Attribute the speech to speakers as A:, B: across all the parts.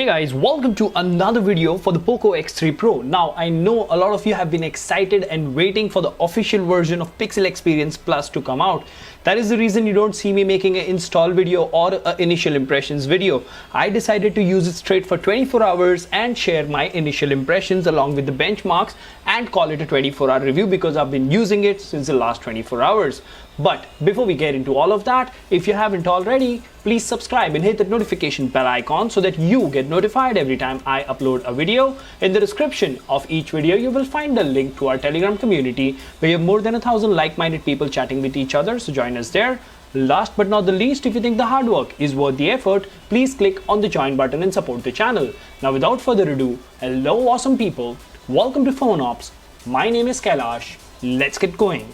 A: Hey guys, welcome to another video for the Poco X3 Pro. Now I know a lot of you have been excited and waiting for the official version of Pixel Experience Plus to come out. That is the reason you don't see me making an install video or an initial impressions video. I decided to use it straight for 24 hours and share my initial impressions along with the benchmarks and call it a 24-hour review because I've been using it since the last 24 hours. But before we get into all of that, if you haven't already, please subscribe and hit the notification bell icon so that you get notified every time I upload a video. In the description of each video, you will find a link to our Telegram community where you have more than 1,000 like-minded people chatting with each other, so join us there. Last but not the least, if you think the hard work is worth the effort, please click on the join button and support the channel. Now without further ado, hello awesome people, welcome to PhoneOps. My name is Kailash. Let's get going.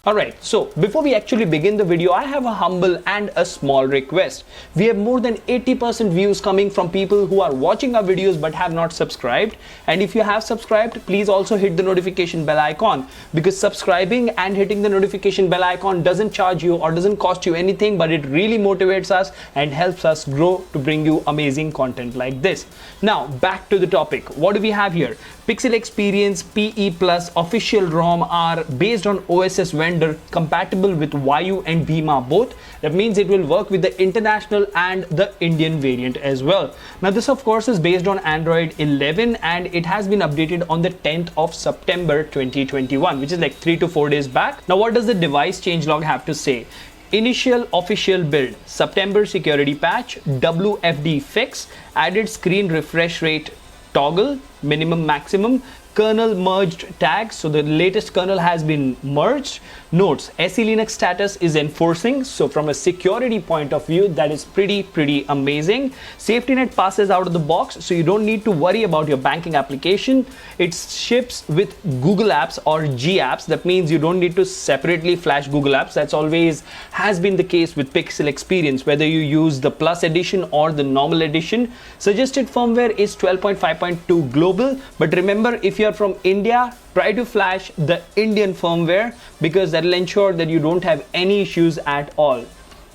A: Alright, so before we actually begin the video, I have a humble and a small request. We have more than 80% views coming from people who are watching our videos but have not subscribed. And if you have subscribed, please also hit the notification bell icon, because subscribing and hitting the notification bell icon doesn't charge you or doesn't cost you anything, but it really motivates us and helps us grow to bring you amazing content like this. Now back to the topic. What do we have here? Pixel Experience PE Plus official ROM are based on OSS vendor, compatible with Vayu and Bhima both. That means it will work with the international and the Indian variant as well. Now this of course is based on Android 11 and it has been updated on the 10th of September 2021, which is like 3 to 4 days back. Now what does the device changelog have to say? Initial official build, September security patch, WFD fix, added screen refresh rate toggle, minimum maximum, kernel merged tags, so the latest kernel has been merged. Notes, SE Linux status is enforcing, so from a security point of view that is pretty amazing. Safety net passes out of the box, so you don't need to worry about your banking application. It ships with Google Apps or G Apps. That means you don't need to separately flash Google Apps. That's always has been the case with Pixel Experience, whether you use the Plus edition or the normal edition. Suggested firmware is 12.5.2 global, but remember, if you are from India, try to flash the Indian firmware because that will ensure that you don't have any issues at all.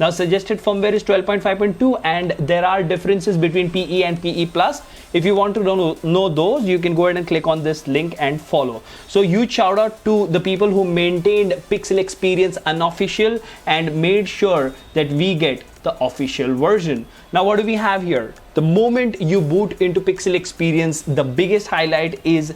A: Now suggested firmware is 12.5.2 and there are differences between PE and PE Plus. If you want to know those, you can go ahead and click on this link and follow. So huge shout out to the people who maintained Pixel Experience unofficial and made sure that we get the official version. Now what do we have here? The moment you boot into Pixel Experience, the biggest highlight is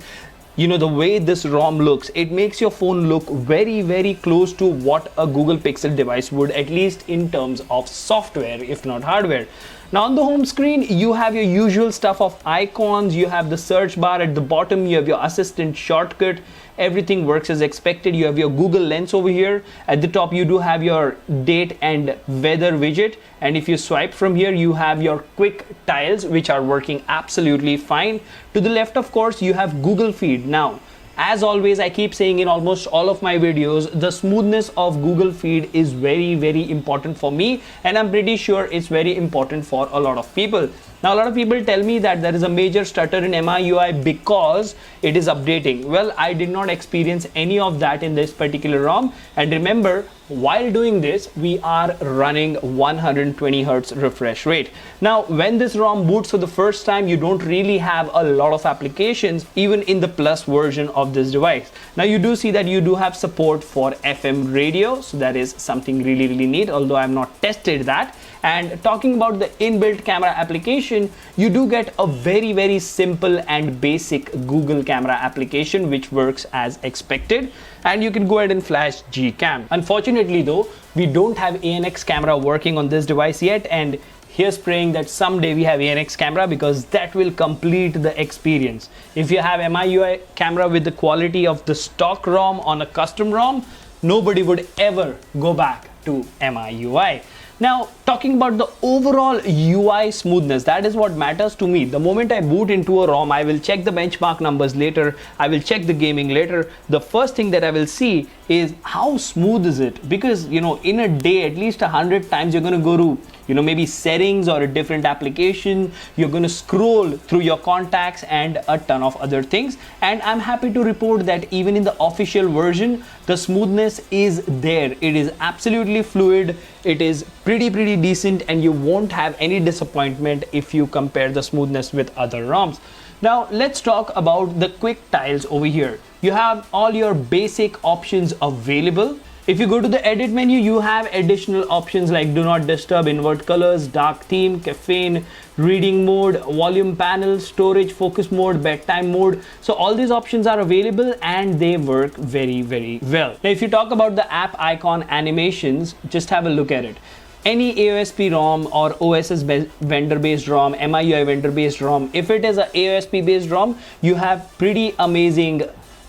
A: the way this ROM looks. It makes your phone look very close to what a Google Pixel device would, at least in terms of software, if not hardware. Now on the home screen, you have your usual stuff of icons, you have the search bar at the bottom, you have your assistant shortcut, everything works as expected. You have your Google Lens over here. At the top, you do have your date and weather widget. And if you swipe from here, you have your quick tiles, which are working absolutely fine. To the left, of course, you have Google Feed. Now, as always, I keep saying in almost all of my videos, the smoothness of Google Feed is very important for me, and I'm pretty sure it's very important for a lot of people. Now, a lot of people tell me that there is a major stutter in MIUI because it is updating. Well, I did not experience any of that in this particular ROM. And remember, while doing this, we are running 120 Hz refresh rate. Now, when this ROM boots for the first time, you don't really have a lot of applications, even in the Plus version of this device. Now, you do see that you do have support for FM radio. So that is something really neat, although I've not tested that. And talking about the inbuilt camera application, you do get a very simple and basic Google camera application, which works as expected. And you can go ahead and flash Gcam. Unfortunately though, we don't have ANX camera working on this device yet. And here's praying that someday we have ANX camera, because that will complete the experience. If you have MIUI camera with the quality of the stock ROM on a custom ROM, nobody would ever go back to MIUI. Now, talking about the overall UI smoothness, that is what matters to me. The moment I boot into a ROM, I will check the benchmark numbers later, I will check the gaming later. The first thing that I will see is how smooth is it, because in a day at least 100 times you're going to go to maybe settings or a different application, you're going to scroll through your contacts and a ton of other things, and I'm happy to report that even in the official version the smoothness is there. It is absolutely fluid, it is pretty decent, and you won't have any disappointment if you compare the smoothness with other ROMs. Now let's talk about the quick tiles over here. You have all your basic options available. If you go to the edit menu, you have additional options like do not disturb, invert colors, dark theme, caffeine, reading mode, volume panel, storage, focus mode, bedtime mode. So all these options are available and they work very well. Now if you talk about the app icon animations, just have a look at it. Any AOSP ROM or OSS vendor-based ROM, MIUI vendor-based ROM, if it is a AOSP-based ROM, you have pretty amazing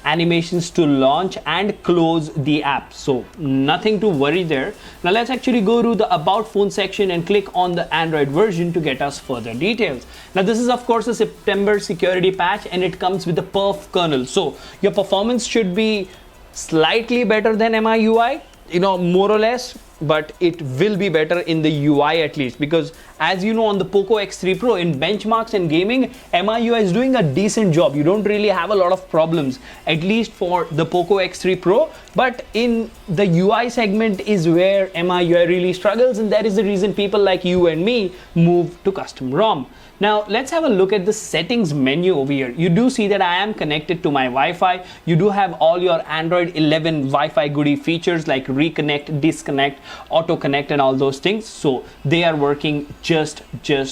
A: animations to launch and close the app, so nothing to worry there. Now let's actually go to the about phone section and click on the Android version to get us further details. Now this is of course a September security patch and it comes with the perf kernel, so your performance should be slightly better than MIUI, more or less, but it will be better in the UI at least, because as you know, on the Poco X3 Pro in benchmarks and gaming, MIUI is doing a decent job. You don't really have a lot of problems, at least for the Poco X3 Pro, but in the UI segment is where MIUI really struggles, and that is the reason people like you and me move to custom ROM. Now let's have a look at the settings menu over here. You do see that I am connected to my Wi-Fi. You do have all your Android 11 Wi-Fi goodie features like reconnect, disconnect, auto connect and all those things. So they are working just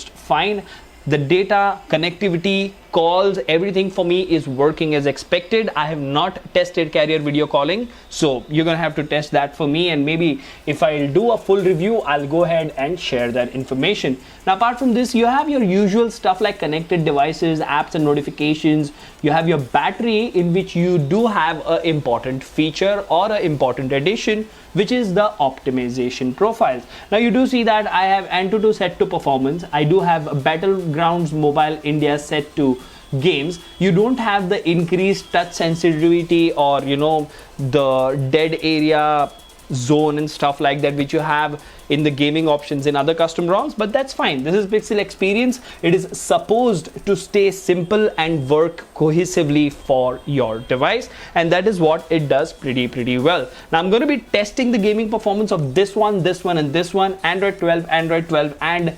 A: fine. The data, connectivity, calls, everything for me is working as expected. I have not tested carrier video calling, so you're gonna have to test that for me, and maybe if I'll do a full review, I'll go ahead and share that information. Now apart from this, you have your usual stuff like connected devices, apps and notifications. You have your battery, in which you do have an important feature or an important addition, which is the optimization profiles. Now you do see that I have Antutu set to performance. I do have Battlegrounds Mobile India set to games. You don't have the increased touch sensitivity or the dead area zone and stuff like that which you have in the gaming options in other custom ROMs, but that's fine. This is Pixel Experience. It is supposed to stay simple and work cohesively for your device, and that is what it does pretty well. Now I'm going to be testing the gaming performance of this one and this one, Android 12 and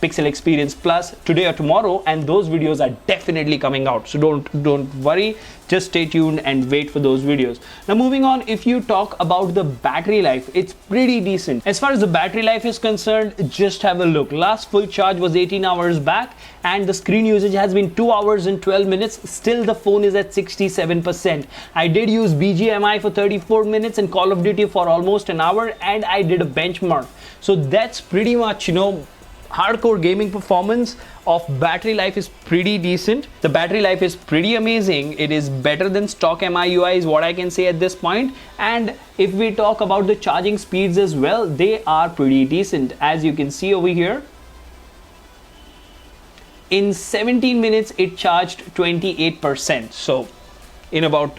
A: Pixel Experience Plus today or tomorrow, and those videos are definitely coming out, so don't worry, just stay tuned and wait for those videos. Now moving on, if you talk about the battery life, it's pretty decent. As far as the battery life is concerned, just have a look. Last full charge was 18 hours back and the screen usage has been 2 hours and 12 minutes. Still the phone is at 67%. I did use BGMI for 34 minutes and Call of Duty for almost an hour, and I did a benchmark. So that's pretty much, hardcore gaming performance. Of battery life is pretty decent. The battery life is pretty amazing. It is better than stock MIUI is what I can say at this point. And if we talk about the charging speeds as well, they are pretty decent. As you can see over here, in 17 minutes it charged 28%. So in about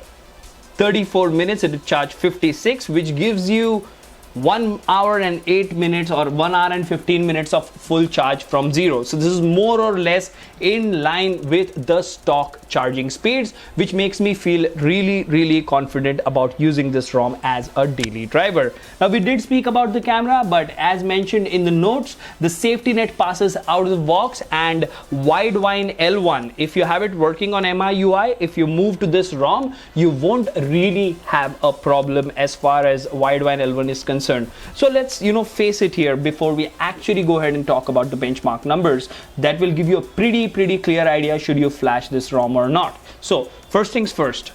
A: 34 minutes it charged 56, which gives you 1 hour and 8 minutes or 1 hour and 15 minutes of full charge from zero. So this is more or less in line with the stock charging speeds, which makes me feel really confident about using this ROM as a daily driver. Now we did speak about the camera, but as mentioned in the notes, the safety net passes out of the box, and Widevine L1, if you have it working on MIUI, if you move to this ROM, you won't really have a problem as far as Widevine L1 is concerned. So let's face it here before we actually go ahead and talk about the benchmark numbers. That will give you a pretty clear idea should you flash this ROM or not. So first things first,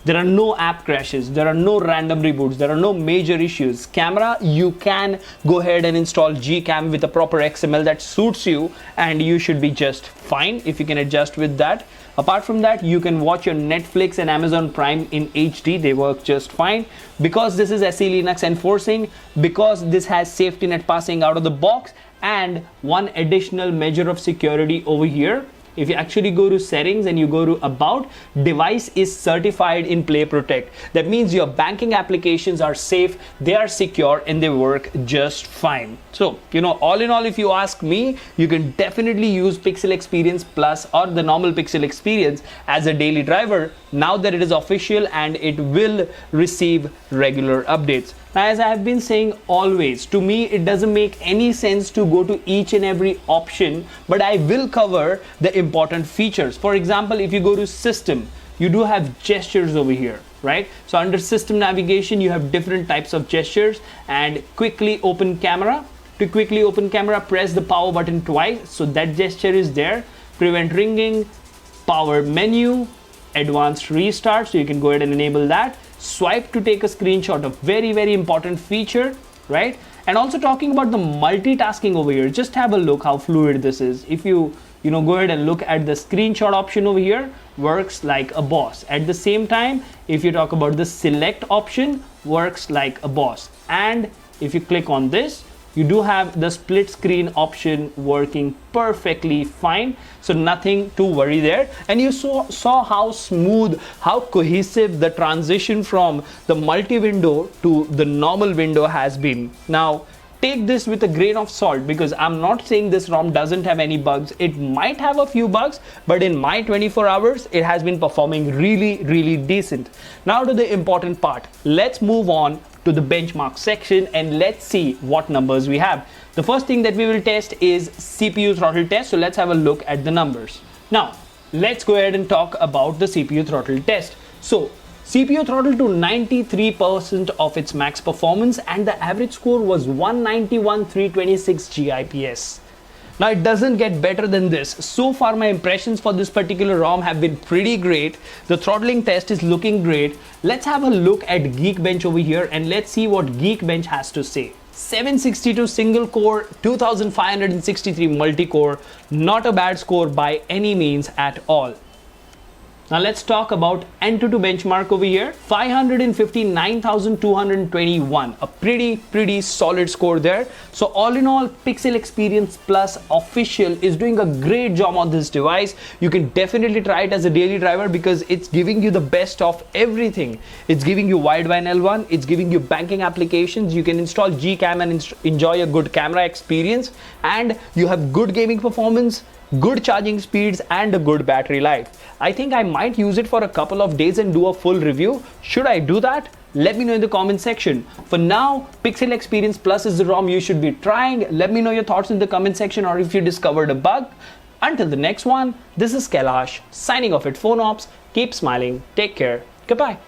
A: There are no app crashes, there are no random reboots, there are no major issues. Camera, you can go ahead and install Gcam with a proper XML that suits you, and you should be just fine if you can adjust with that. Apart from that, you can watch your Netflix and Amazon Prime in HD. They work just fine. Because this is SE Linux enforcing, because this has safety net passing out of the box, and one additional measure of security over here. If you actually go to settings and you go to about, device is certified in Play Protect. That means your banking applications are safe, they are secure, and they work just fine. So, all in all, if you ask me, you can definitely use Pixel Experience Plus or the normal Pixel Experience as a daily driver now that it is official and it will receive regular updates. Now, as I have been saying always, to me it doesn't make any sense to go to each and every option, but I will cover the important features. For example, if you go to system, you do have gestures over here, right? So under system navigation, you have different types of gestures, and quickly open camera. To quickly open camera, press the power button twice, so that gesture is there. Prevent ringing, power menu, advanced restart, so you can go ahead and enable that. Swipe to take a screenshot, a very important feature, right? And also talking about the multitasking over here, just have a look how fluid this is. If you go ahead and look at the screenshot option over here, works like a boss. At the same time, if you talk about the select option, works like a boss. And if you click on this, you do have the split screen option working perfectly fine, so nothing to worry there. And you saw how smooth, how cohesive the transition from the multi-window to the normal window has been. Now, take this with a grain of salt, because I'm not saying this ROM doesn't have any bugs. It might have a few bugs, but in my 24 hours, it has been performing really decent. Now to the important part. Let's move on to the benchmark section and let's see what numbers we have. The first thing that we will test is CPU throttle test. So let's have a look at the numbers. Now, let's go ahead and talk about the CPU throttle test. So CPU throttle to 93% of its max performance, and the average score was 191,326 GIPS. Now, it doesn't get better than this. So far, my impressions for this particular ROM have been pretty great. The throttling test is looking great. Let's have a look at Geekbench over here and let's see what Geekbench has to say. 762 single core, 2563 multi-core. Not a bad score by any means at all. Now let's talk about Antutu benchmark over here. 559,221, a pretty solid score there. So all in all, Pixel Experience Plus official is doing a great job on this device. You can definitely try it as a daily driver because it's giving you the best of everything. It's giving you wideband L1, it's giving you banking applications, you can install Gcam and enjoy a good camera experience, and you have good gaming performance, good charging speeds, and a good battery life. I think I might use it for a couple of days and do a full review. Should I do that? Let me know in the comment section. For now, Pixel Experience Plus is the ROM you should be trying. Let me know your thoughts in the comment section, or if you discovered a bug. Until the next one, this is Kailash signing off at PhoneOps. Keep smiling. Take care. Goodbye.